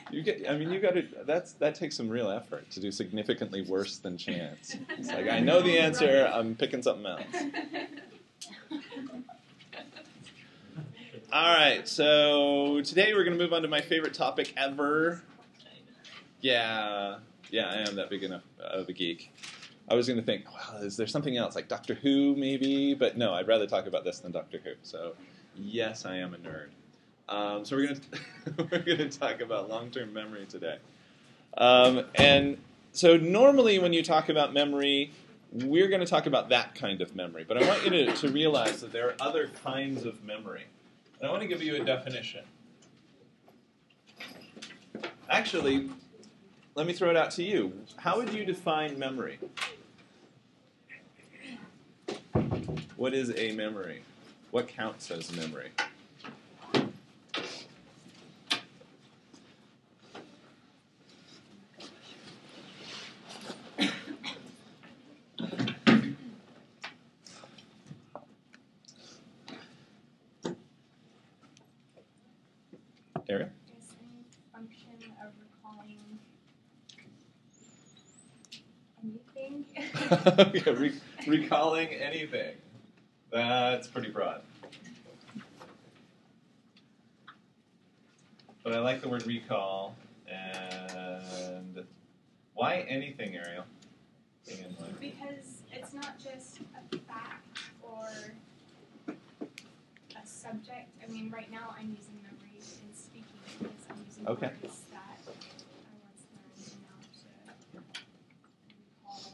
You got to. That takes some real effort to do significantly worse than chance. It's like I know the answer. I'm picking something else. All right. So today we're going to move on to my favorite topic ever. Yeah, I am that big enough of a geek. I was going to think, wow, is there something else like Doctor Who maybe? But no, I'd rather talk about this than Doctor Who. So yes, I am a nerd. So we're gonna talk about long-term memory today. And so normally when you talk about memory, we're going to talk about that kind of memory. But I want you to realize that there are other kinds of memory. And I want to give you a definition. Actually, let me throw it out to you. How would you define memory? What is a memory? What counts as memory? Ariel? Is any function of recalling anything? Okay, recalling anything. That's pretty broad. But I like the word recall. And why anything, Ariel? Because it's not just a fact or a subject. I mean, right now I'm using memory in speaking because I'm using words that I once learned and now to recall.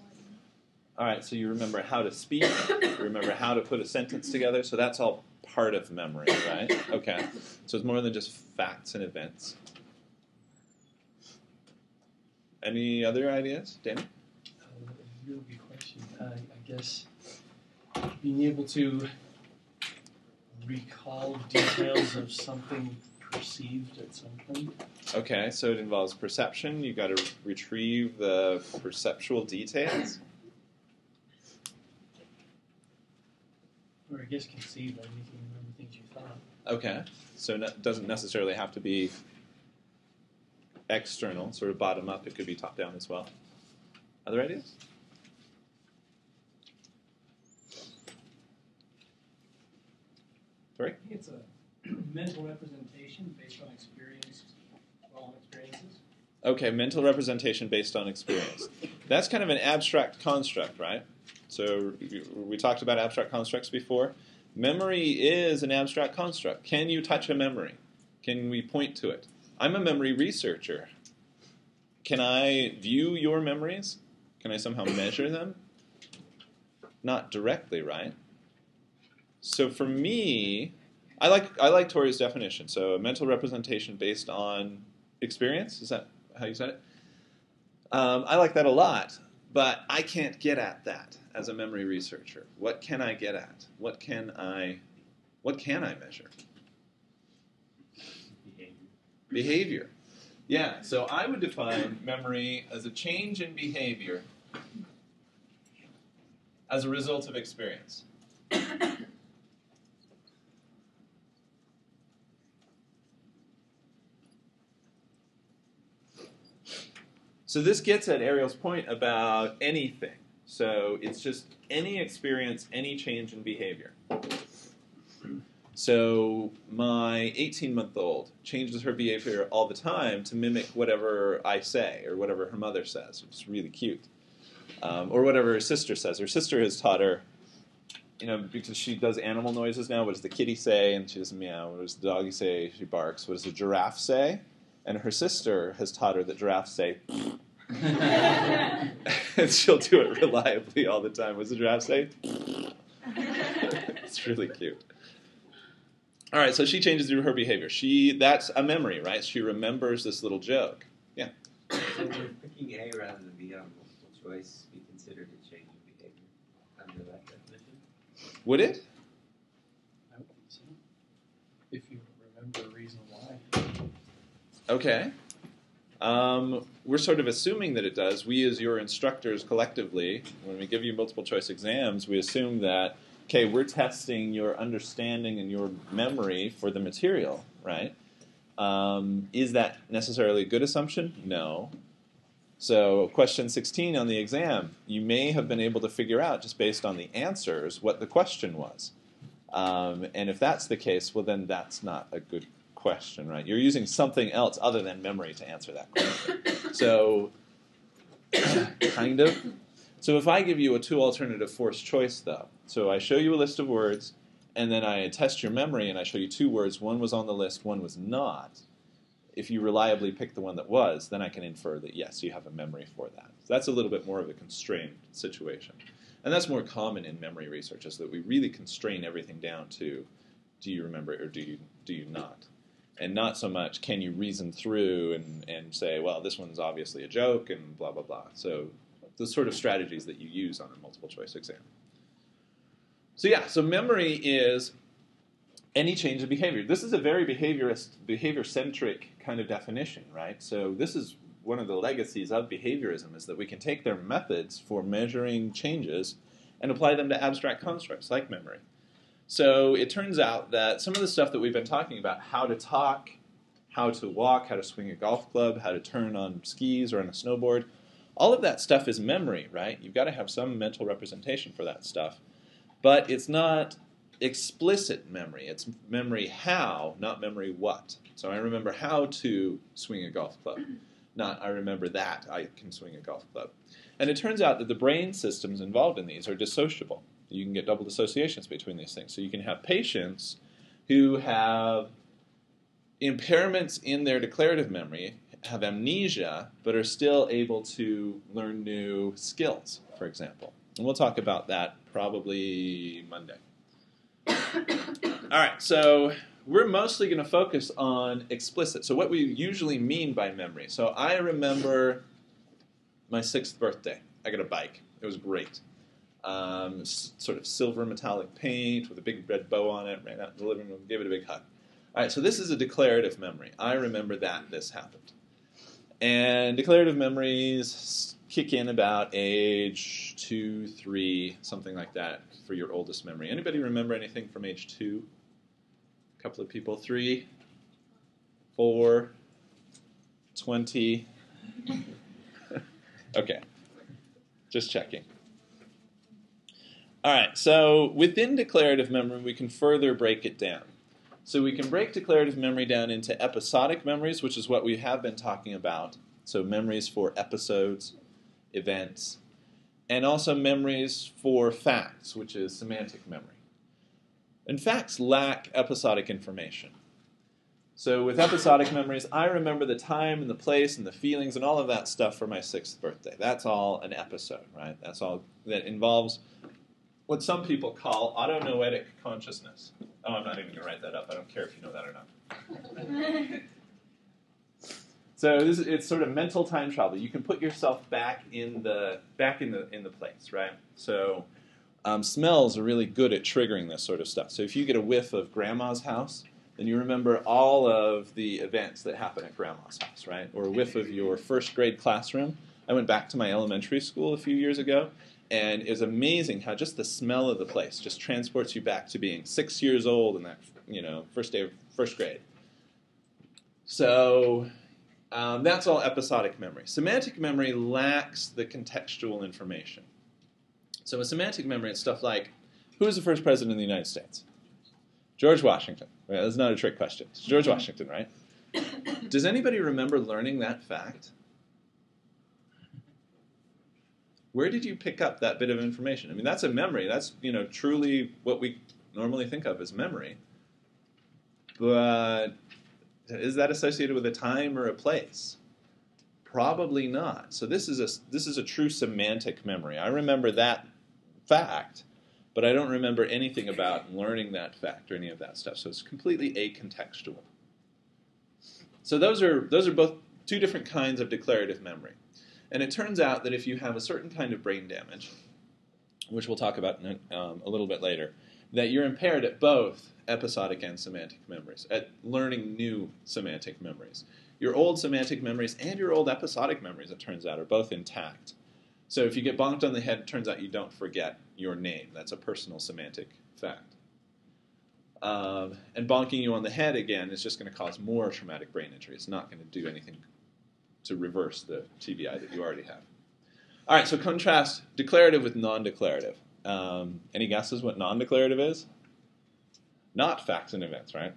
All right, so you remember how to speak, you remember how to put a sentence together, so that's all part of memory, right? Okay, so it's more than just facts and events. Any other ideas, Danny? Really good question. I guess being able to recall details of something perceived at some point. Okay, so it involves perception. You've got to retrieve the perceptual details. Or I guess conceive, I mean, you can remember things you thought. Okay, so it doesn't necessarily have to be external, sort of bottom up. It could be top down as well. Other ideas? Sorry? I think it's a mental representation based on experiences. Okay, mental representation based on experience. That's kind of an abstract construct, right? So we talked about abstract constructs before. Memory is an abstract construct. Can you touch a memory? Can we point to it? I'm a memory researcher. Can I view your memories? Can I somehow measure them? Not directly, right? So for me, I like Tori's definition. So a mental representation based on experience. Is that how you said it? I like that a lot, but I can't get at that as a memory researcher. What can I get at? What can I measure? Behavior. Yeah, so I would define memory as a change in behavior as a result of experience. So this gets at Ariel's point about anything. So it's just any experience, any change in behavior. So my 18-month-old changes her behavior all the time to mimic whatever I say or whatever her mother says, which is really cute. Or whatever her sister says. Her sister has taught her, because she does animal noises now. What does the kitty say? And she does meow. What does the doggy say? She barks. What does the giraffe say? And her sister has taught her that giraffes say, and she'll do it reliably all the time. What does the giraffe say? It's really cute. All right, so she changes through her behavior. That's a memory, right? She remembers this little joke. Yeah. So would picking A rather than B on multiple choice be considered a change in behavior under that definition? Would it? I would think so. If you remember a reason why. Okay. We're sort of assuming that it does. We as your instructors collectively, when we give you multiple choice exams, we assume that, okay, we're testing your understanding and your memory for the material, right? Is that necessarily a good assumption? No. So question 16 on the exam, you may have been able to figure out, just based on the answers, what the question was. And if that's the case, well, then that's not a good question, right? You're using something else other than memory to answer that question. So, kind of. So if I give you a two-alternative forced choice, though, so I show you a list of words, and then I test your memory, and I show you two words, one was on the list, one was not. If you reliably pick the one that was, then I can infer that, yes, you have a memory for that. So that's a little bit more of a constrained situation. And that's more common in memory research, is that we really constrain everything down to, do you remember it or do you not? And not so much, can you reason through and say, well, this one's obviously a joke and blah, blah, blah. So the sort of strategies that you use on a multiple choice exam. So yeah, so memory is any change of behavior. This is a very behavior-centric kind of definition, right? So this is one of the legacies of behaviorism, is that we can take their methods for measuring changes and apply them to abstract constructs like memory. So it turns out that some of the stuff that we've been talking about, how to talk, how to walk, how to swing a golf club, how to turn on skis or on a snowboard, all of that stuff is memory, right? You've got to have some mental representation for that stuff. But it's not explicit memory. It's memory how, not memory what. So I remember how to swing a golf club, not I remember that I can swing a golf club. And it turns out that the brain systems involved in these are dissociable. You can get double dissociations between these things. So you can have patients who have impairments in their declarative memory, have amnesia, but are still able to learn new skills, for example. And we'll talk about that probably Monday. All right, so we're mostly going to focus on explicit. So what we usually mean by memory. So I remember my 6th birthday. I got a bike. It was great. Sort of silver metallic paint with a big red bow on it. Ran out in the living room, gave it a big hug. All right, so this is a declarative memory. I remember that this happened. And declarative memories kick in about age 2, 3, something like that for your oldest memory. Anybody remember anything from age 2? A couple of people. 3, 4, 20. Okay, just checking. All right, so within declarative memory, we can further break it down. So we can break declarative memory down into episodic memories, which is what we have been talking about. So memories for episodes, events, and also memories for facts, which is semantic memory. And facts lack episodic information. So with episodic memories, I remember the time and the place and the feelings and all of that stuff for my 6th birthday. That's all an episode, right? That's all that involves what some people call autonoetic consciousness. Oh, I'm not even going to write that up. I don't care if you know that or not. So it's sort of mental time travel. You can put yourself back in the place, right? So smells are really good at triggering this sort of stuff. So if you get a whiff of Grandma's house, then you remember all of the events that happen at Grandma's house, right? Or a whiff of your 1st grade classroom. I went back to my elementary school a few years ago, and it was amazing how just the smell of the place just transports you back to being 6 years old in that, first day of 1st grade. So that's all episodic memory. Semantic memory lacks the contextual information. So with semantic memory, it's stuff like, who was the first president of the United States? George Washington. Right, that's not a trick question. It's George Washington, right? Does anybody remember learning that fact? Where did you pick up that bit of information? I mean, that's a memory. That's, truly what we normally think of as memory. But is that associated with a time or a place? Probably not. So this is a true semantic memory. I remember that fact, but I don't remember anything about learning that fact or any of that stuff. So it's completely acontextual. So those are both two different kinds of declarative memory. And it turns out that if you have a certain kind of brain damage, which we'll talk about a little bit later, that you're impaired at both episodic and semantic memories, at learning new semantic memories. Your old semantic memories and your old episodic memories, it turns out, are both intact. So if you get bonked on the head, it turns out you don't forget your name. That's a personal semantic fact. And bonking you on the head again is just going to cause more traumatic brain injury. It's not going to do anything to reverse the TBI that you already have. All right, so contrast declarative with non-declarative. Any guesses what non-declarative is? Not facts and events, right?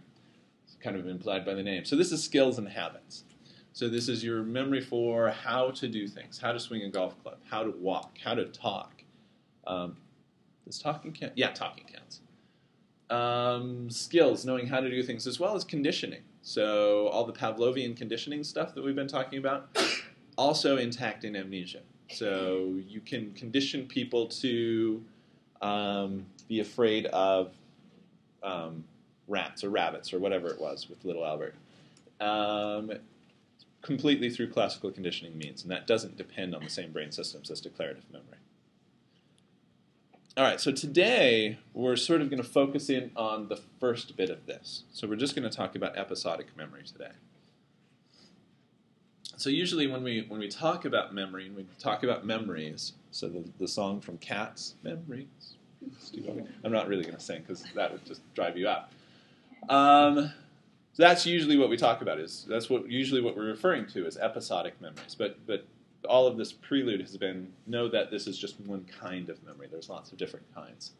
It's kind of implied by the name. So this is skills and habits. So this is your memory for how to do things, how to swing a golf club, how to walk, how to talk. Does talking count? Yeah, talking counts. Skills, knowing how to do things, as well as conditioning. So all the Pavlovian conditioning stuff that we've been talking about, also intact in amnesia. So you can condition people to be afraid of rats or rabbits or whatever it was with little Albert, completely through classical conditioning means, and that doesn't depend on the same brain systems as declarative memory. All right, so today we're sort of going to focus in on the first bit of this. So we're just going to talk about episodic memory today. So usually when we talk about memory and we talk about memories, so the song from Cats, Memories. I'm not really going to sing because that would just drive you out. So that's usually what we talk about. Usually what we're referring to as episodic memories. But all of this prelude has been, know that this is just one kind of memory. There's lots of different kinds.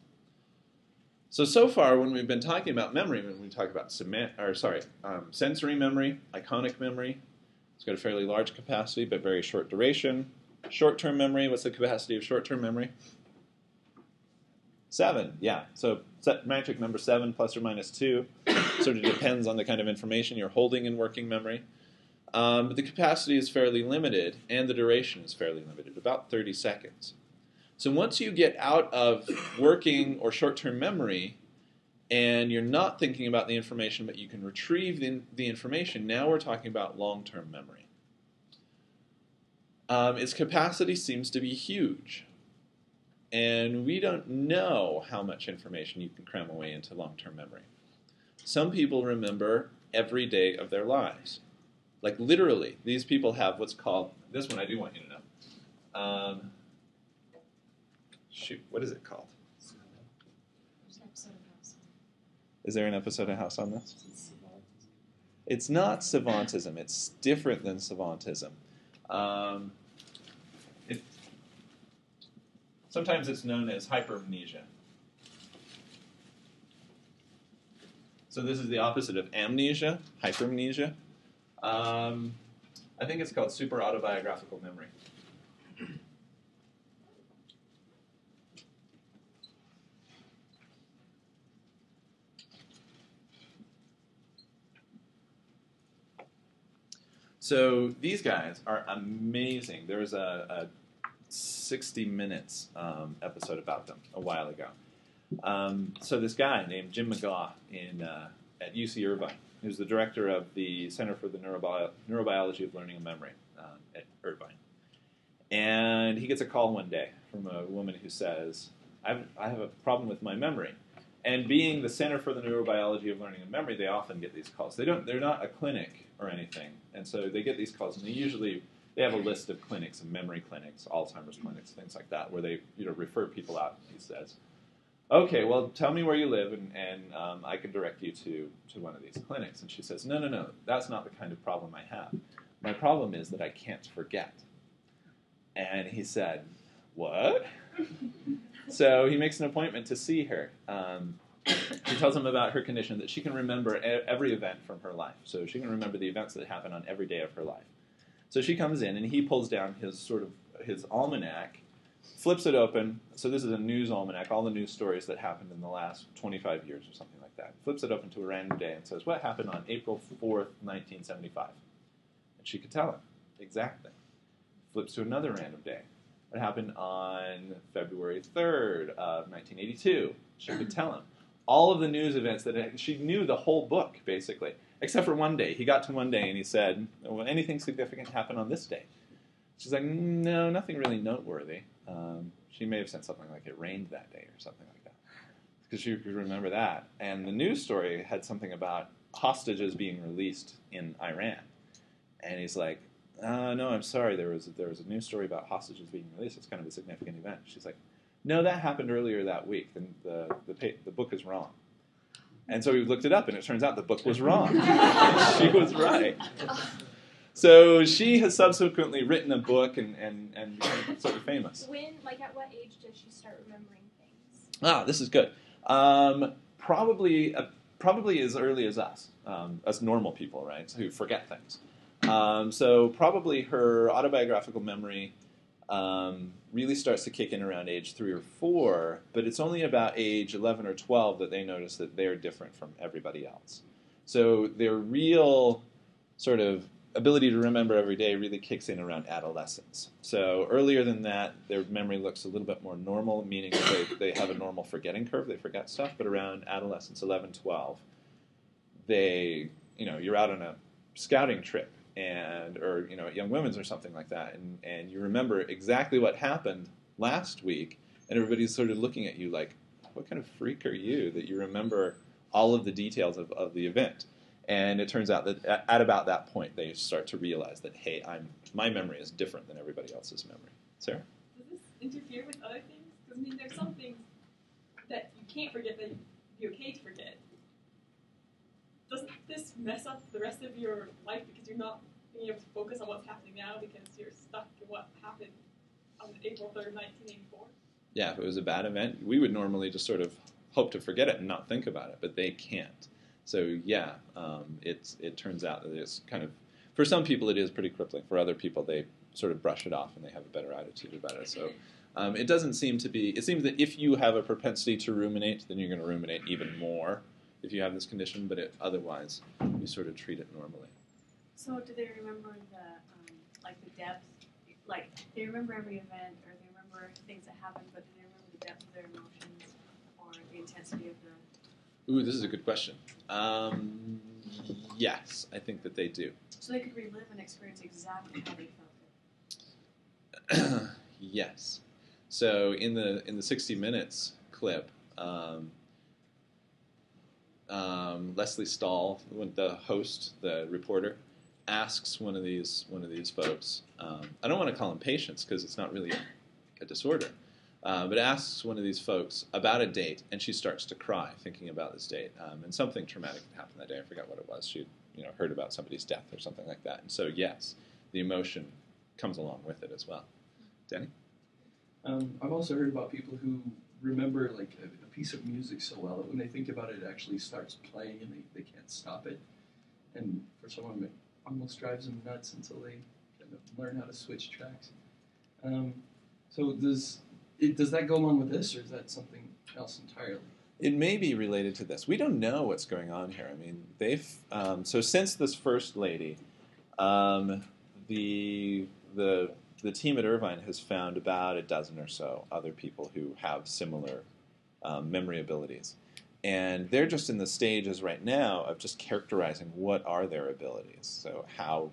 So far, when we've been talking about memory, when we talk about sensory memory, iconic memory, it's got a fairly large capacity but very short duration. Short-term memory, what's the capacity of short-term memory? 7, yeah. So magic number 7 plus or minus 2 sort of depends on the kind of information you're holding in working memory. But the capacity is fairly limited, and the duration is fairly limited, about 30 seconds. So once you get out of working or short-term memory, and you're not thinking about the information, but you can retrieve the information, now we're talking about long-term memory. Its capacity seems to be huge, and we don't know how much information you can cram away into long-term memory. Some people remember every day of their lives. Like literally, these people have what's called, this one I do want you to know. What is it called? Is there an episode of House on this? It's not savantism. It's different than savantism. Sometimes it's known as hypermnesia. So this is the opposite of amnesia, hypermnesia. I think it's called super autobiographical memory. So these guys are amazing. There was a 60 Minutes episode about them a while ago. So this guy named Jim McGaugh at UC Irvine, who's the director of the Center for the Neurobiology of Learning and Memory at Irvine. And he gets a call one day from a woman who says, I have a problem with my memory. And being the Center for the Neurobiology of Learning and Memory, they often get these calls. They're not a clinic or anything. And so they get these calls, and they have a list of clinics, of memory clinics, Alzheimer's clinics, things like that, where they refer people out, he says. Okay, well, tell me where you live, and I can direct you to one of these clinics. And she says, no, that's not the kind of problem I have. My problem is that I can't forget. And he said, what? So he makes an appointment to see her. He tells him about her condition, that she can remember every event from her life. So she can remember the events that happen on every day of her life. So she comes in, and he pulls down his almanac, flips it open. So this is a news almanac, all the news stories that happened in the last 25 years or something like that. Flips it open to a random day and says, what happened on April 4th, 1975? And she could tell him exactly. Flips to another random day. What happened on February 3rd of 1982? She could tell him. All of the news events she knew the whole book, basically, except for one day. He got to one day and he said, well, anything significant happened on this day? She's like, no, nothing really noteworthy. She may have said something like it rained that day or something like that, because she could remember that. And the news story had something about hostages being released in Iran. And he's like, no, I'm sorry, there was a news story about hostages being released. It's kind of a significant event. She's like, no, that happened earlier that week. The book is wrong. And so we looked it up, and it turns out the book was wrong. She was right. So she has subsequently written a book and become sort of famous. At what age did she start remembering things? This is good. Probably as early as us normal people, right, who forget things. So probably her autobiographical memory really starts to kick in around age 3 or 4, but it's only about age 11 or 12 that they notice that they're different from everybody else. So their real sort of ability to remember every day really kicks in around adolescence. So earlier than that, their memory looks a little bit more normal, meaning that they have a normal forgetting curve. They forget stuff, but around adolescence, 11, 12, you're out on a scouting trip or at Young Women's or something like that, and you remember exactly what happened last week, and everybody's sort of looking at you like, what kind of freak are you that you remember all of the details of the event? And it turns out that at about that point, they start to realize that, hey, my memory is different than everybody else's memory. Sarah? Does this interfere with other things? Because, there's some things that you can't forget that you'd be okay to forget. Doesn't this mess up the rest of your life because you're not being able to focus on what's happening now because you're stuck in what happened on April 3rd, 1984? Yeah, if it was a bad event, we would normally just sort of hope to forget it and not think about it, but they can't. So yeah, it turns out that it's kind of, for some people it is pretty crippling. For other people, they sort of brush it off and they have a better attitude about it. So it doesn't seem to be, it seems that if you have a propensity to ruminate, then you're going to ruminate even more if you have this condition, but otherwise you sort of treat it normally. So do they remember the depth, they remember every event, or they remember things that happened, but do they remember the depth of their emotions or the intensity of the... Ooh, this is a good question. Yes, I think that they do. So they could relive and experience exactly how they felt it. Yes. So in the 60 Minutes clip, Leslie Stahl, the host, the reporter, asks one of these folks. I don't want to call them patients because it's not really a disorder. But asks one of these folks about a date, and she starts to cry thinking about this date. And something traumatic had happened that day. I forgot what it was. She heard about somebody's death or something like that. And so, yes, the emotion comes along with it as well. Danny? I've also heard about people who remember a piece of music so well that when they think about it, it actually starts playing and they can't stop it. And for someone, it almost drives them nuts until they kind of learn how to switch tracks. So does that go along with this, or is that something else entirely? It may be related to this. We don't know what's going on here. I mean, so since this first lady, the team at Irvine has found about a dozen or so other people who have similar memory abilities. And they're just in the stages right now of just characterizing what are their abilities. So how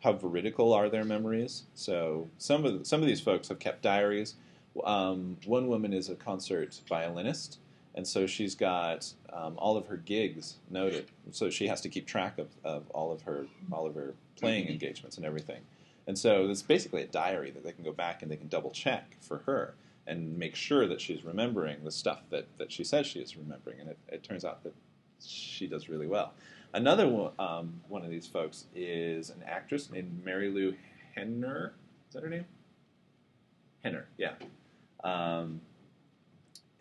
veridical are their memories? So some of these folks have kept diaries. One woman is a concert violinist, and so she's got all of her gigs noted. So she has to keep track of all of her playing engagements and everything. And so it's basically a diary that they can go back and they can double check for her and make sure that she's remembering the stuff that she says she is remembering. And it turns out that she does really well. Another one of these folks is an actress named Mary Lou Henner. Is that her name? Henner, yeah.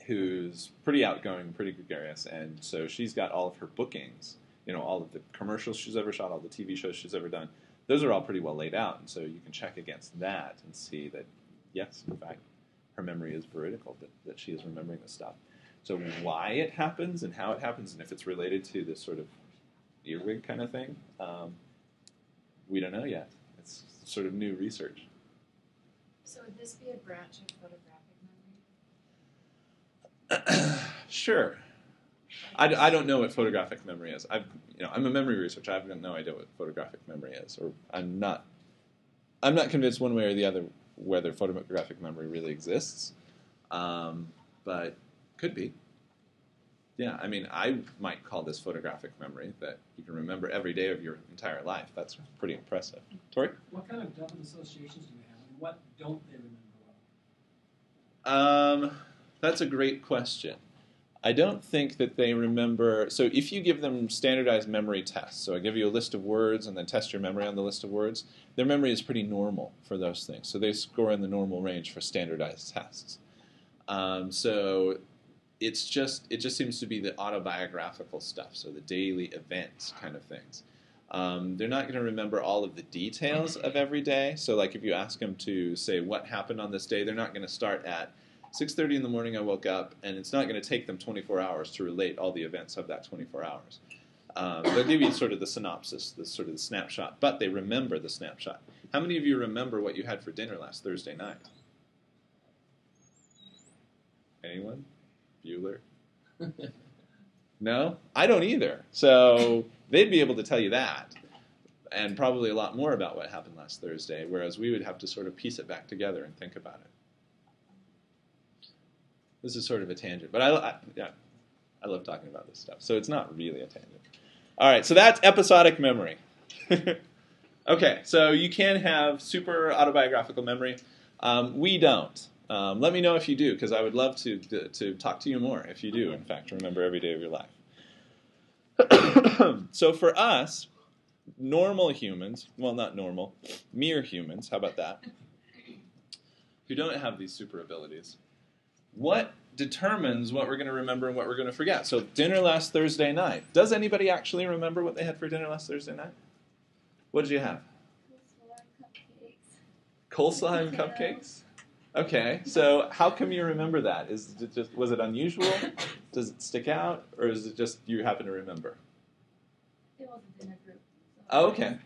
Who's pretty outgoing, pretty gregarious, and so she's got all of her bookings, all of the commercials she's ever shot, all the TV shows she's ever done. Those are all pretty well laid out, and so you can check against that and see that, yes, in fact, her memory is veridical, that she is remembering this stuff. So why it happens and how it happens and if it's related to this sort of earwig kind of thing, we don't know yet. It's sort of new research. So would this be a branch of photographic memory? Sure. I don't know what photographic memory is. I'm a memory researcher. I've got no idea what photographic memory is, or I'm not convinced one way or the other whether photographic memory really exists. But could be. Yeah, I mean, I might call this photographic memory, that you can remember every day of your entire life. That's pretty impressive. Tori? What kind of definite associations do you have, and what don't they remember well? That's a great question. I don't think that they remember. So if you give them standardized memory tests, so I give you a list of words and then test your memory on the list of words, their memory is pretty normal for those things. So they score in the normal range for standardized tests. So it just seems to be the autobiographical stuff, so the daily events kind of things. They're not going to remember all of the details of every day. So like if you ask them to say what happened on this day, they're not going to start at 6:30 in the morning I woke up, and it's not going to take them 24 hours to relate all the events of that 24 hours. They'll give you sort of the synopsis, sort of the snapshot, but they remember the snapshot. How many of you remember what you had for dinner last Thursday night? Anyone? Bueller? No? I don't either. So they'd be able to tell you that, and probably a lot more about what happened last Thursday, whereas we would have to sort of piece it back together and think about it. This is sort of a tangent, but I love talking about this stuff, so it's not really a tangent. All right, so that's episodic memory. Okay, so you can have super autobiographical memory. We don't. Let me know if you do, because I would love to talk to you more if you do, in fact, remember every day of your life. So for us, normal humans, well, not normal, mere humans, how about that, who don't have these super abilities, what determines what we're going to remember and what we're going to forget? So dinner last Thursday night. Does anybody actually remember what they had for dinner last Thursday night? What did you have? Coleslaw and cupcakes? Okay, so how come you remember that? Was it unusual? Does it stick out? Or is it just you happen to remember? It was a dinner group. So Oh, okay.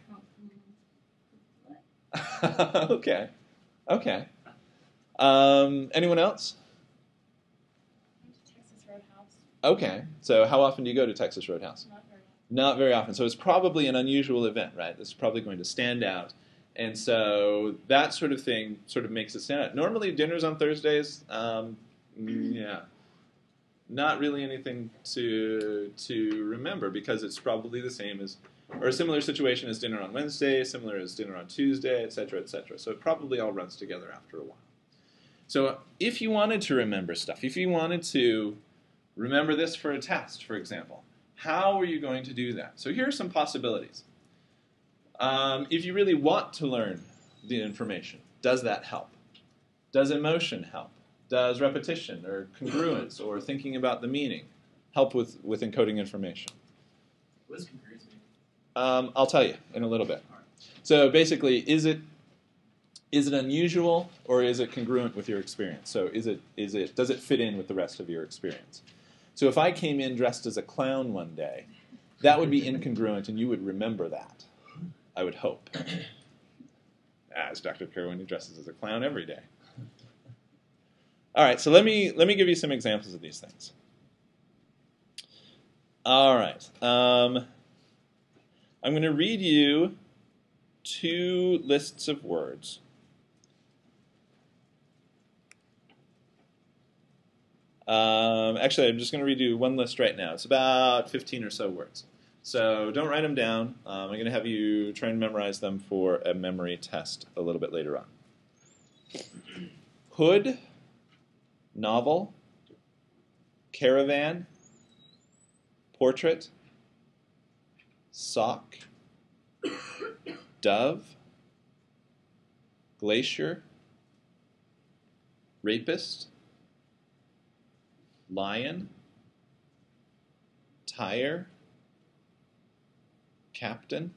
Okay. Okay. Anyone else? Texas Roadhouse. Okay, so how often do you go to Texas Roadhouse? Not very often. Not very often. So it's probably an unusual event, right? This is probably going to stand out. And so that sort of thing sort of makes it stand out. Normally dinners on Thursdays, yeah, not really anything to remember because it's probably the same as, or a similar situation as dinner on Wednesday, similar as dinner on Tuesday, etc., etc. So it probably all runs together after a while. So if you wanted to remember stuff, if you wanted to remember this for a test, for example, how are you going to do that? So here are some possibilities. If you really want to learn the information, does that help? Does emotion help? Does repetition or congruence or thinking about the meaning help with encoding information? What does congruence mean? I'll tell you in a little bit. So basically, is it unusual or is it congruent with your experience? So does it fit in with the rest of your experience? So if I came in dressed as a clown one day, that would be incongruent and you would remember that, I would hope. As Dr. Kerwin dresses as a clown every day. All right, so let me give you some examples of these things. All right. I'm going to read you 2 lists of words. Actually, I'm just going to read you one list right now. It's about 15 or so words. So don't write them down. I'm going to have you try and memorize them for a memory test a little bit later on. Hood, novel, caravan, portrait, sock, dove, glacier, rapist, lion, tire, captain,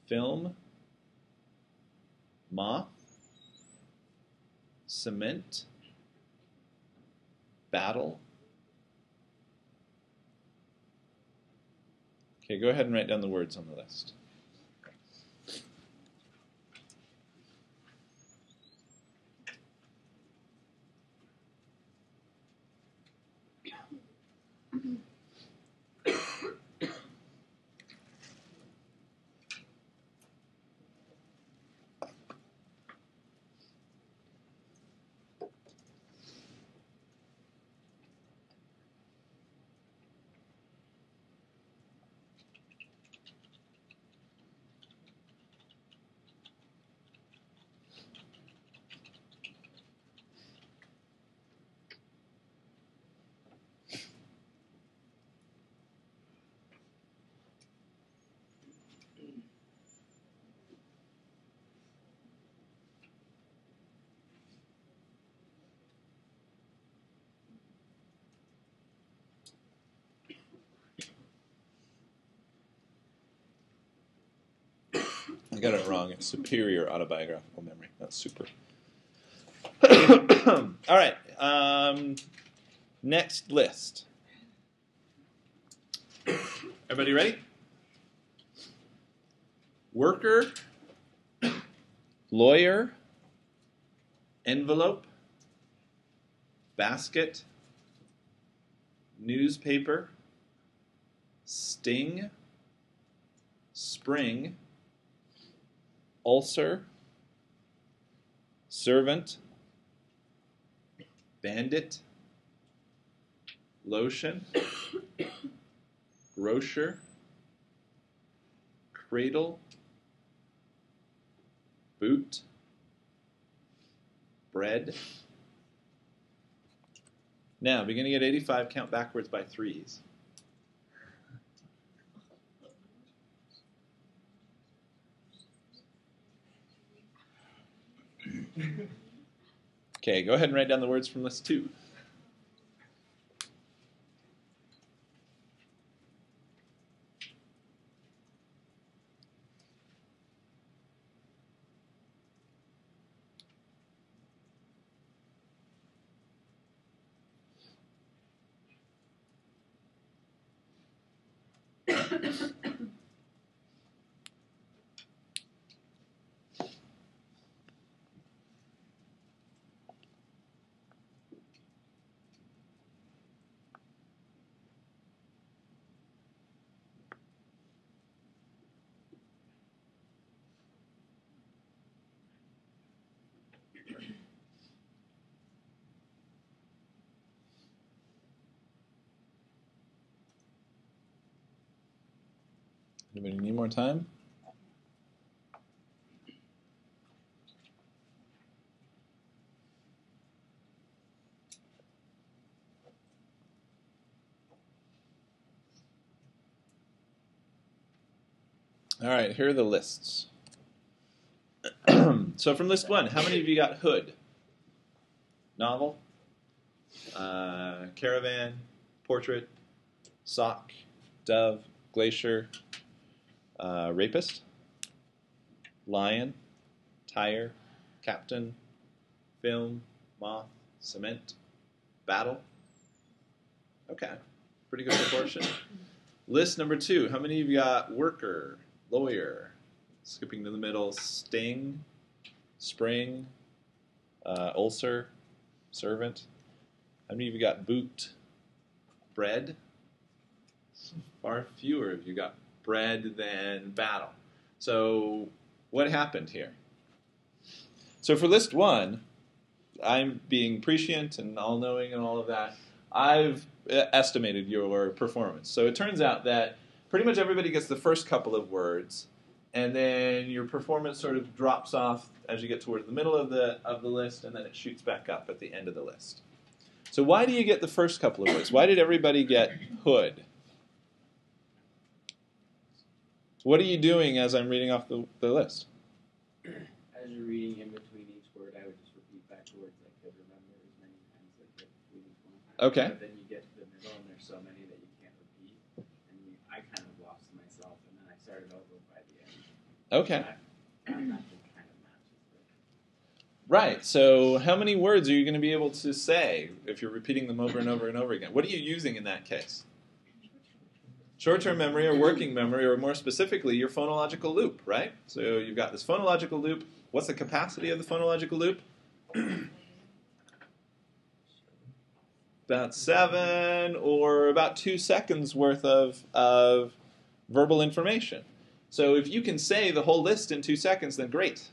film, moth, cement, battle. Okay, go ahead and write down the words on the list. I got it wrong. It's superior autobiographical memory, not super. All right. Next list. Everybody ready? Worker, lawyer, envelope, basket, newspaper, sting, spring, ulcer, servant, bandit, lotion, grocer, cradle, boot, bread. Now, beginning at 85, count backwards by threes. Okay, go ahead and write down the words from list 2. Anybody need more time? All right, here are the lists. So from list 1, how many of you got hood? Novel, caravan, portrait, sock, dove, glacier, rapist, lion, tire, captain, film, moth, cement, battle. Okay, pretty good proportion. List number 2, how many of you got worker, lawyer, skipping to the middle, sting, spring, ulcer, servant? How many of you got boot, bread? Far fewer of you got bread than battle. So what happened here? So for list 1, I'm being prescient and all-knowing and all of that. I've estimated your performance. So it turns out that pretty much everybody gets the first couple of words, and then your performance sort of drops off as you get towards the middle of the list, and then it shoots back up at the end of the list. So why do you get the first couple of words? Why did everybody get hood? What are you doing as I'm reading off the list? As you're reading in between each word, I would just repeat back the words I could remember as many times as I could between each one. Okay. But then you get to the middle, and there's so many that you can't repeat. And I kind of lost myself, and then I started over by the end. Okay. That just kind of matches it. Right. So how many words are you going to be able to say if you're repeating them over and over and over again? What are you using in that case? Short-term memory or working memory, or more specifically, your phonological loop, right? So you've got this phonological loop. What's the capacity of the phonological loop? About 7 or about 2 seconds worth of verbal information. So if you can say the whole list in 2 seconds, then great.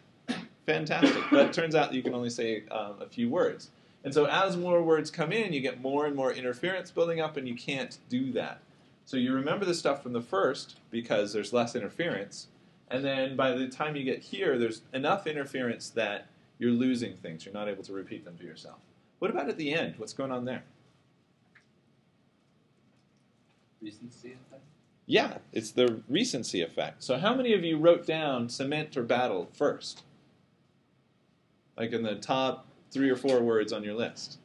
Fantastic. But it turns out that you can only say a few words. And so as more words come in, you get more and more interference building up, and you can't do that. So you remember the stuff from the first because there's less interference, and then by the time you get here, there's enough interference that you're losing things. You're not able to repeat them to yourself. What about at the end? What's going on there? Recency effect? Yeah, it's the recency effect. So how many of you wrote down cement or battle first? Like in the top 3 or 4 words on your list.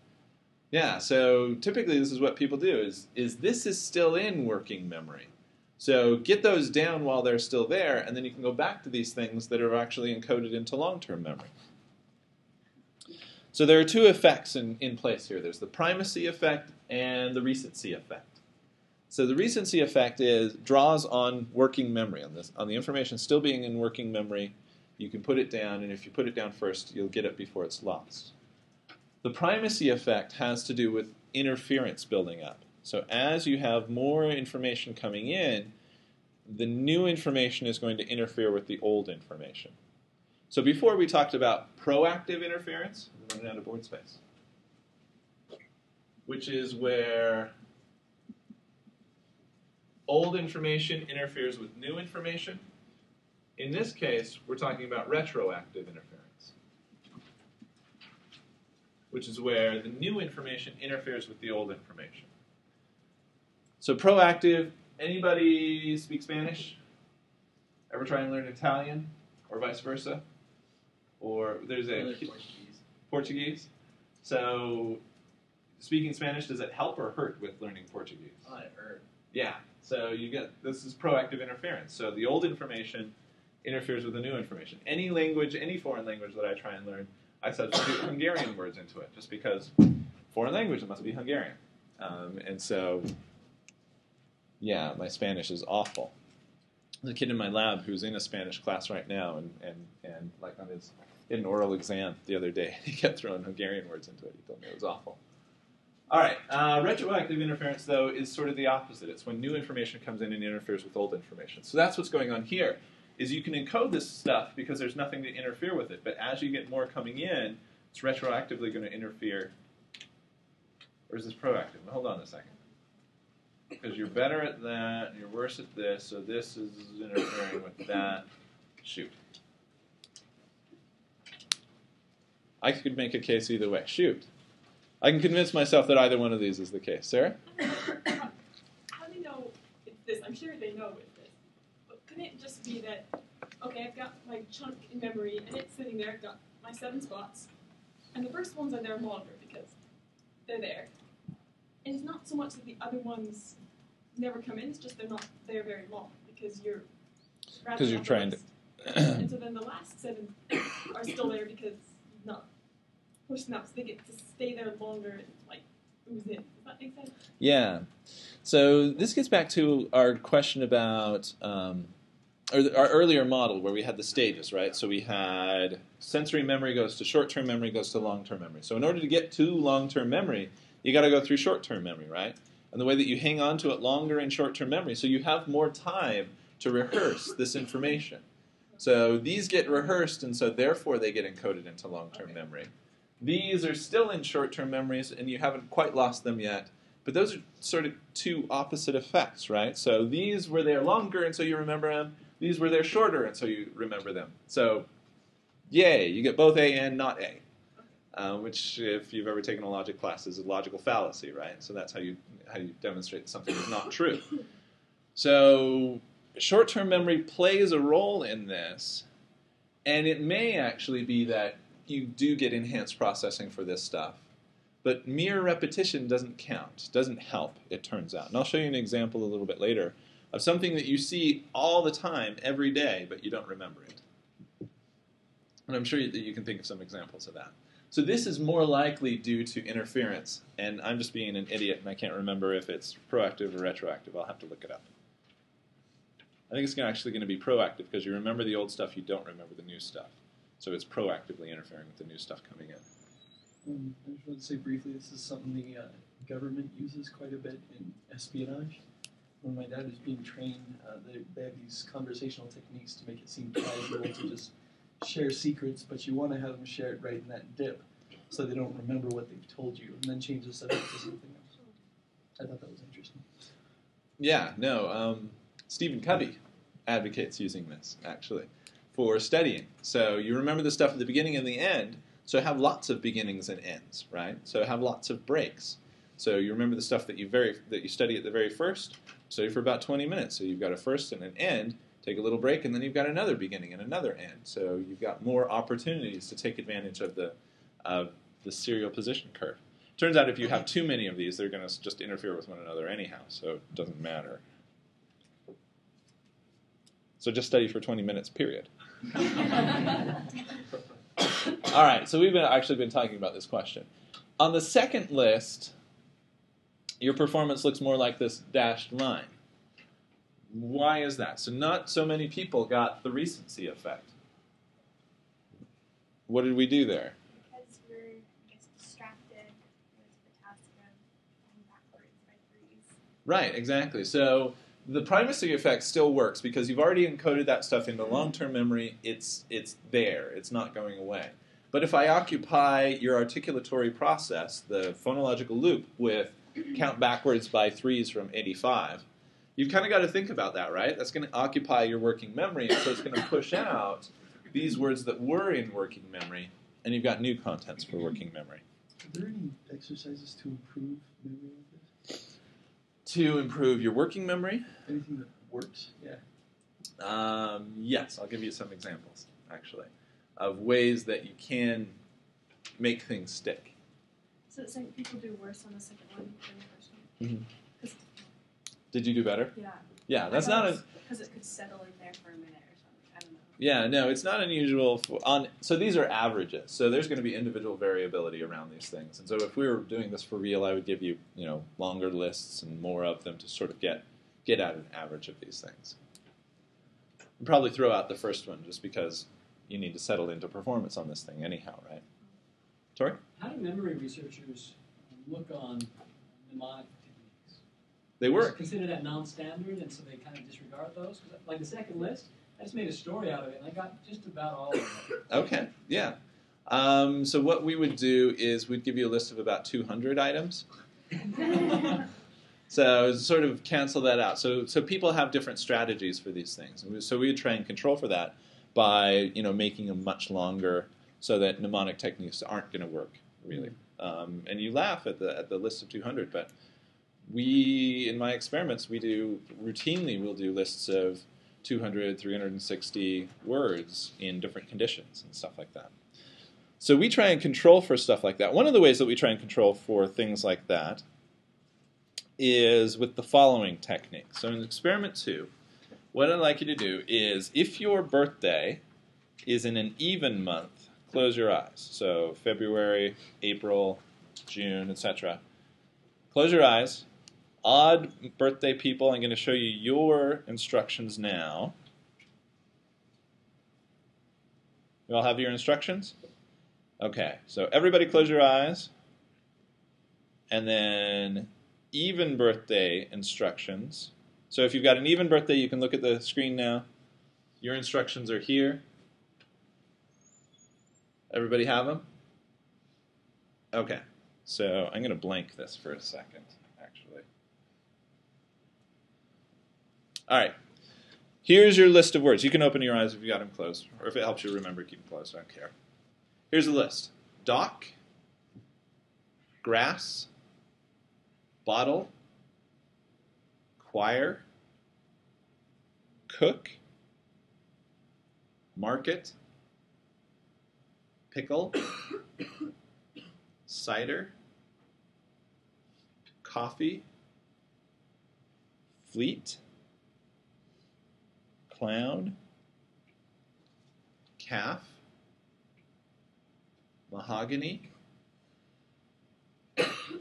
Yeah, so typically this is what people do, is this is still in working memory. So get those down while they're still there, and then you can go back to these things that are actually encoded into long-term memory. So there are two effects in place here. There's the primacy effect and the recency effect. So the recency effect draws on working memory, on the information still being in working memory. You can put it down, and if you put it down first, you'll get it before it's lost. The primacy effect has to do with interference building up. So as you have more information coming in, the new information is going to interfere with the old information. So before we talked about proactive interference, I'm running out of board space, which is where old information interferes with new information. In this case, we're talking about retroactive interference, which is where the new information interferes with the old information. So proactive, anybody speak Spanish? Ever try and learn Italian or vice versa? Or there's a Portuguese. So speaking Spanish, does it help or hurt with learning Portuguese? Oh, it hurt. Yeah. So this is proactive interference. So the old information interferes with the new information. Any language, any foreign language that I try and learn, I substitute Hungarian words into it, just because foreign language, it must be Hungarian. And so, yeah, my Spanish is awful. There's a kid in my lab who's in a Spanish class right now, and like on his in an oral exam the other day, he kept throwing Hungarian words into it. He told me it was awful. All right, retroactive interference, though, is sort of the opposite. It's when new information comes in and interferes with old information. So that's what's going on here, is you can encode this stuff because there's nothing to interfere with it. But as you get more coming in, it's retroactively going to interfere. Or is this proactive? Hold on a second. Because you're better at that, and you're worse at this, so this is interfering with that. Shoot. I could make a case either way. Shoot. I can convince myself that either one of these is the case. Sarah? How do you know it's this? I'm sure they know it's this. But couldn't it just be that, okay, I've got my chunk in memory, and it's sitting there, I've got my 7 spots, and the first ones are there longer because they're there. And it's not so much that the other ones never come in, it's just they're not there very long because you're trying to. And so then the last 7 are still there because you've not pushed them out, so they get to stay there longer and like ooze in. Does that make sense? Yeah. So this gets back to our question about our earlier model where we had the stages, right? So we had sensory memory goes to short-term memory goes to long-term memory. So in order to get to long-term memory, you got to go through short-term memory, right? And the way that you hang on to it longer in short-term memory, so you have more time to rehearse this information. So these get rehearsed, and so therefore they get encoded into long-term memory. These are still in short-term memories, and you haven't quite lost them yet. But those are sort of two opposite effects, right? So these were there longer, and so you remember them. These were there shorter, and so you remember them. So, yay, you get both A and not A. Which, if you've ever taken a logic class, is a logical fallacy, right? So that's how you demonstrate that something is not true. So short-term memory plays a role in this, and it may actually be that you do get enhanced processing for this stuff, but mere repetition doesn't count, doesn't help, it turns out. And I'll show you an example a little bit later of something that you see all the time, every day, but you don't remember it. And I'm sure that you can think of some examples of that. So this is more likely due to interference, and I'm just being an idiot, and I can't remember if it's proactive or retroactive. I'll have to look it up. I think it's actually going to be proactive, because you remember the old stuff, you don't remember the new stuff. So it's proactively interfering with the new stuff coming in. I just want to say briefly, this is something the government uses quite a bit in espionage. When my dad was being trained, they have these conversational techniques to make it seem casual to just share secrets, but you want to have them share it right in that dip so they don't remember what they've told you and then change the subject to something else. I thought that was interesting. Yeah, no, Stephen Covey advocates using this, actually, for studying. So you remember the stuff at the beginning and the end, so have lots of beginnings and ends, right? So have lots of breaks. So you remember the stuff that you study at the very first, study for about 20 minutes. So you've got a first and an end, take a little break, and then you've got another beginning and another end. So you've got more opportunities to take advantage of the serial position curve. Turns out if you have too many of these, they're going to just interfere with one another anyhow, so it doesn't matter. So just study for 20 minutes, period. All right, so we've actually been talking about this question. On the second list, your performance looks more like this dashed line. Why is that? So not so many people got the recency effect. What did we do there? Because we're, I guess, distracted with the task of going backwards by 3s. Right, exactly. So the primacy effect still works because you've already encoded that stuff into long-term memory. It's there. It's not going away. But if I occupy your articulatory process, the phonological loop, with count backwards by 3s from 85, you've kind of got to think about that, right? That's going to occupy your working memory, and so it's going to push out these words that were in working memory, and you've got new contents for working memory. Are there any exercises to improve memory of this? To improve your working memory? Anything that works? Yeah. Yes, I'll give you some examples, actually, of ways that you can make things stick. So it's like people do worse on the second one than the first one? Mm-hmm. Did you do better? Yeah. Yeah, that's not a... Because it could settle in there for a minute or something. I don't know. Yeah, no, it's not unusual. So these are averages. So there's going to be individual variability around these things. And so if we were doing this for real, I would give you, longer lists and more of them to sort of get at an average of these things. I'd probably throw out the first one just because you need to settle into performance on this thing anyhow, right? Tori? How do memory researchers look on mnemonic techniques? They work. Consider that non-standard, and so they kind of disregard those? Like the second list, I just made a story out of it, and I got just about all of it. Okay, yeah. So what we would do is we'd give you a list of about 200 items. So sort of cancel that out. So people have different strategies for these things. So we would try and control for that by making them much longer so that mnemonic techniques aren't going to work, really. And you laugh at the list of 200, but in my experiments, we'll do lists of 200, 360 words in different conditions and stuff like that. So we try and control for stuff like that. One of the ways that we try and control for things like that is with the following technique. So in experiment 2, what I'd like you to do is, if your birthday is in an even month, close your eyes. So February, April, June, etc. Close your eyes. Odd birthday people, I'm going to show you your instructions now. You all have your instructions? Okay, so everybody close your eyes. And then even birthday instructions. So if you've got an even birthday, you can look at the screen now. Your instructions are here. Everybody have them? Okay, so I'm going to blank this for a second, actually. All right, here's your list of words. You can open your eyes if you got them closed, or if it helps you remember, keep them closed. I don't care. Here's the list. Dock, grass, bottle, choir, cook, market, pickle, cider, coffee, fleet, clown, calf, mahogany,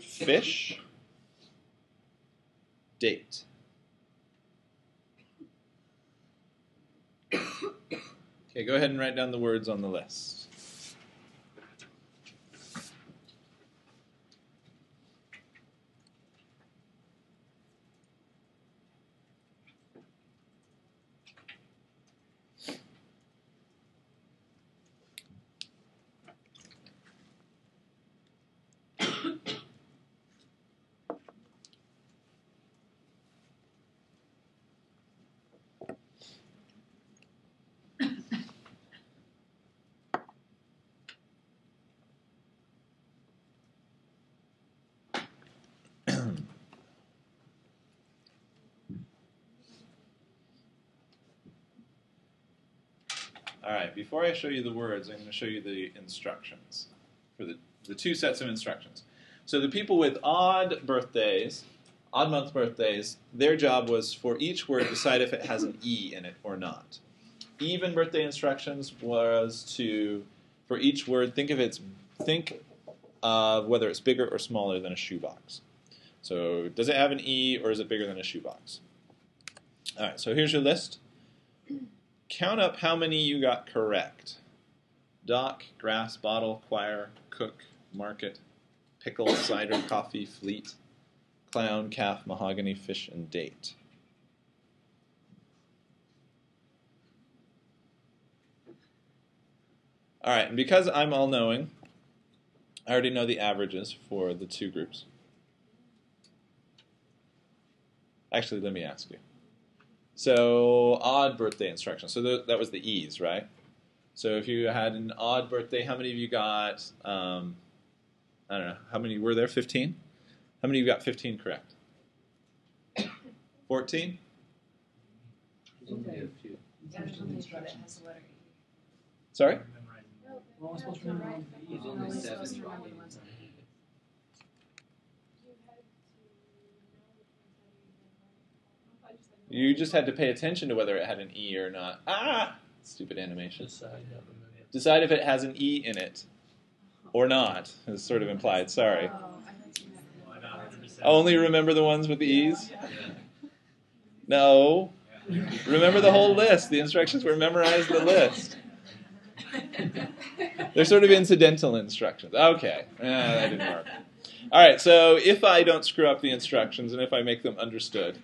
fish, date. Okay, go ahead and write down the words on the list. All right, before I show you the words, I'm going to show you the instructions for the two sets of instructions. So the people with odd birthdays odd month birthdays, their job was for each word decide if it has an E in it or not. Even birthday instructions was to, for each word, think of whether it's bigger or smaller than a shoebox. So does it have an E or is it bigger than a shoebox? All right, so here's your list. Count up how many you got correct. Dock, grass, bottle, choir, cook, market, pickle, cider, coffee, fleet, clown, calf, mahogany, fish, and date. All right, and because I'm all-knowing, I already know the averages for the two groups. Actually, let me ask you. So, odd birthday instructions. So that was the E's, right? So if you had an odd birthday, how many of you got, I don't know, how many were there, 15? How many of you got 15 correct? 14? Sorry? We're only supposed to remember one of the E's. Only 7. You just had to pay attention to whether it had an E or not. Ah! Stupid animation. Decide if it has an E in it or not, is sort of implied. Sorry. Only remember the ones with the E's? No. Remember the whole list. The instructions were memorize the list. They're sort of incidental instructions. Okay. That didn't work. All right, so if I don't screw up the instructions and if I make them understood,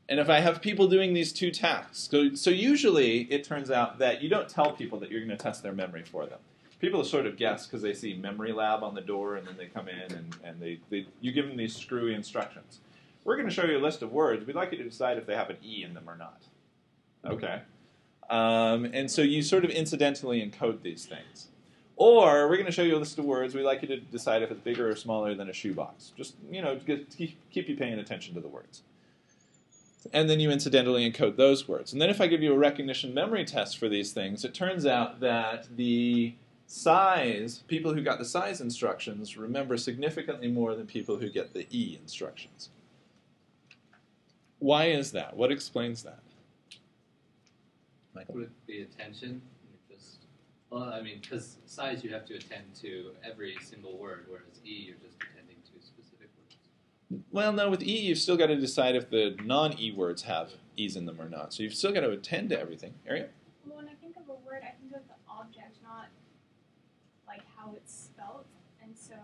and if I have people doing these two tasks, so usually it turns out that you don't tell people that you're going to test their memory for them. People sort of guess because they see memory lab on the door and then they come in and you give them these screwy instructions. We're going to show you a list of words. We'd like you to decide if they have an E in them or not. Okay. And so you sort of incidentally encode these things. Or we're going to show you a list of words. We'd like you to decide if it's bigger or smaller than a shoebox. Just, to keep you paying attention to the words. And then you incidentally encode those words. And then if I give you a recognition memory test for these things, it turns out that the size, people who got the size instructions remember significantly more than people who get the E instructions. Why is that? What explains that? Michael? Would it be attention? Because size you have to attend to every single word, whereas E you're just attending to specific words. Well, no, with E you've still got to decide if the non-E words have E's in them or not. So you've still got to attend to everything. Ariel? Well, when I think of a word, I think of the object, not like how it's spelled. And so,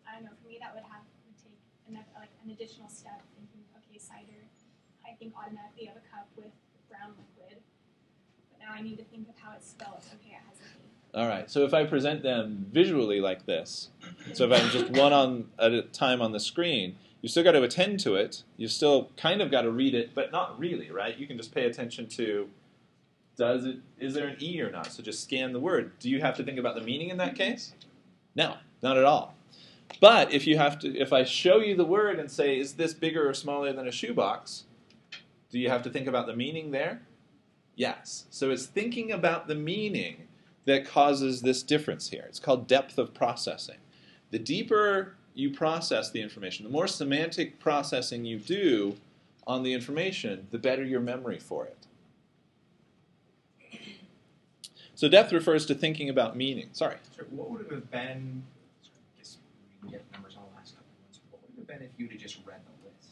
I don't know, for me that would take an additional step thinking, okay, cider, I think automatically of a cup with brown liquid. But now I need to think of how it's spelled. Okay, it has an E. All right, so if I present them visually like this, so if I'm just one on at a time on the screen, you still got to attend to it. You still kind of got to read it, but not really, right? You can just pay attention to, is there an E or not? So just scan the word. Do you have to think about the meaning in that case? No, not at all. But if I show you the word and say, is this bigger or smaller than a shoebox, do you have to think about the meaning there? Yes. So it's thinking about the meaning that causes this difference here. It's called depth of processing. The deeper you process the information, the more semantic processing you do on the information, the better your memory for it. So depth refers to thinking about meaning. Sorry. So what would it have been, I guess we can get numbers on the last couple of ones, what would it have been if you'd have just read the list?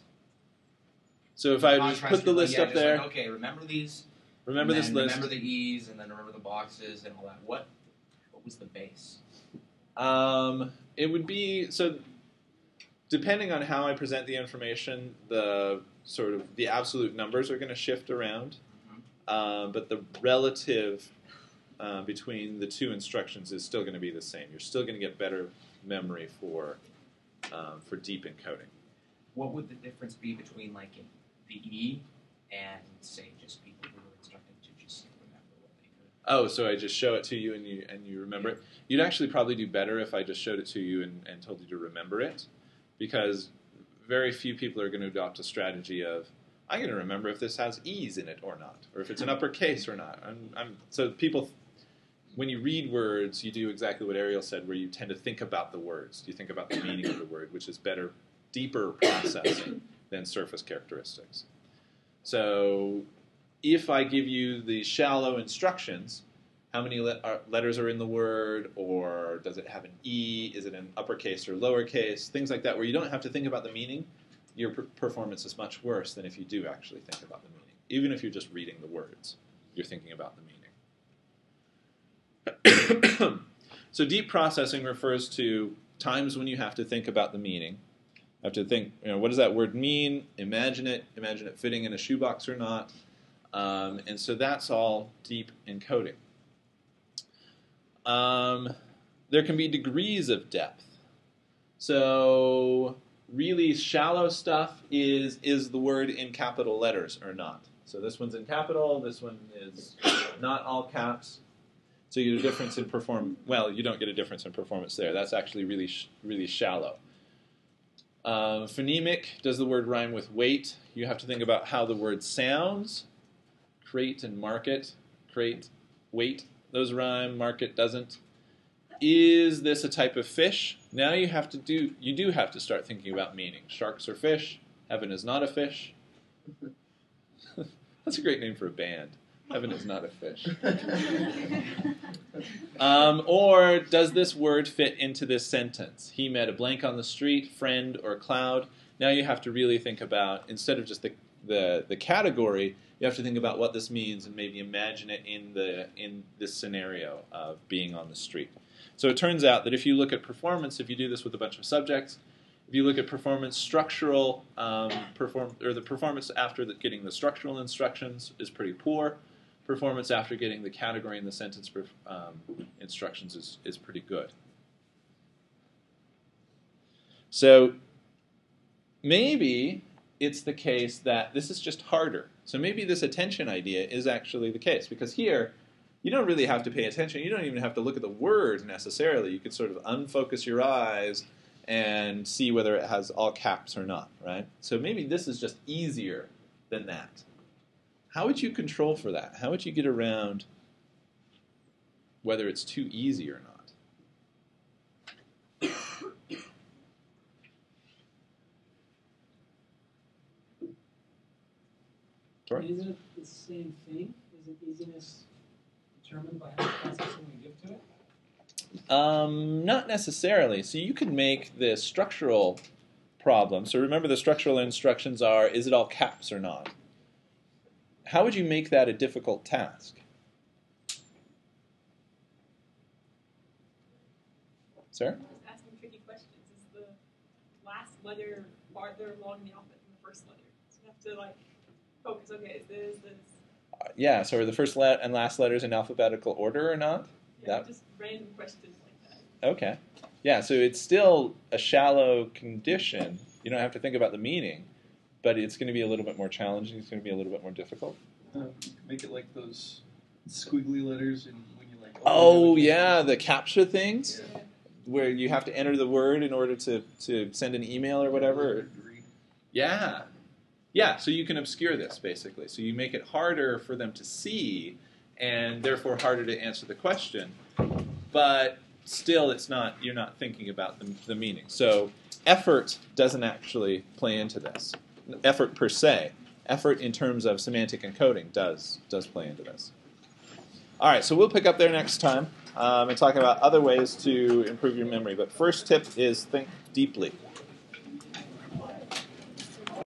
So if I just put the list up there. Like, okay, remember these. Remember this list. Remember the E's, and then remember the boxes and all that. What was the base? It would be, so depending on how I present the information, the absolute numbers are going to shift around, but the relative between the two instructions is still going to be the same. You're still going to get better memory for deep encoding. What would the difference be between like the E and say just people who were instructed to just remember what they could? Oh, so I just show it to you and you remember it? You'd actually probably do better if I just showed it to you and told you to remember it, because very few people are going to adopt a strategy of, I'm going to remember if this has E's in it or not, or if it's an uppercase or not. So people, when you read words, you do exactly what Ariel said, where you tend to think about the words. You think about the meaning of the word, which is better, deeper processing. than surface characteristics. So if I give you the shallow instructions, how many letters are in the word, or does it have an E, is it in uppercase or lowercase, things like that, where you don't have to think about the meaning, your performance is much worse than if you do actually think about the meaning. Even if you're just reading the words, you're thinking about the meaning. So deep processing refers to times when you have to think about the meaning. You have to think, what does that word mean? Imagine it fitting in a shoebox or not. And so that's all deep encoding. There can be degrees of depth. So really shallow stuff is the word in capital letters or not. So this one's in capital, this one is not all caps. So you get a difference in you don't get a difference in performance there. That's actually really, really shallow. Phonemic, does the word rhyme with weight? You have to think about how the word sounds. Crate and market. Crate, weight, those rhyme, market doesn't. Is this a type of fish? Now you do have to start thinking about meaning. Sharks are fish. Heaven is not a fish. That's a great name for a band. Heaven is not a fish. Or does this word fit into this sentence? He met a blank on the street, friend or cloud. Now you have to really think about, instead of just the category, you have to think about what this means and maybe imagine it in this scenario of being on the street. So it turns out that if you look at performance, if you do this with a bunch of subjects, if you look at performance, structural the performance after getting the structural instructions is pretty poor. Performance after getting the category and the sentence instructions is pretty good. So maybe it's the case that this is just harder. So maybe this attention idea is actually the case, because here you don't really have to pay attention. You don't even have to look at the word necessarily. You could sort of unfocus your eyes and see whether it has all caps or not, right? So maybe this is just easier than that. How would you control for that? How would you get around whether it's too easy or not? Sorry? Isn't it the same thing? Isn't easiness determined by how much processing we give to it? Not necessarily. So you can make the structural problem. So remember, the structural instructions are, is it all caps or not? How would you make that a difficult task? Sir? Just asking tricky questions. Is the last letter farther along the alphabet than the first letter? So you have to focus. Okay, is this? Yeah. So are the first and last letters in alphabetical order or not? Yeah, just random questions like that. Okay. Yeah. So it's still a shallow condition. You don't have to think about the meaning, but it's going to be a little bit more challenging. It's going to be a little bit more difficult. Make it like those squiggly letters when you Oh yeah, the CAPTCHA things, where you have to enter the word in order to send an email or whatever. Yeah. Yeah, so you can obscure this, basically. So you make it harder for them to see, and therefore harder to answer the question. But still, you're not thinking about the meaning. So effort doesn't actually play into this. Effort per se. Effort in terms of semantic encoding does play into this. All right, so we'll pick up there next time and talk about other ways to improve your memory. But first tip is think deeply.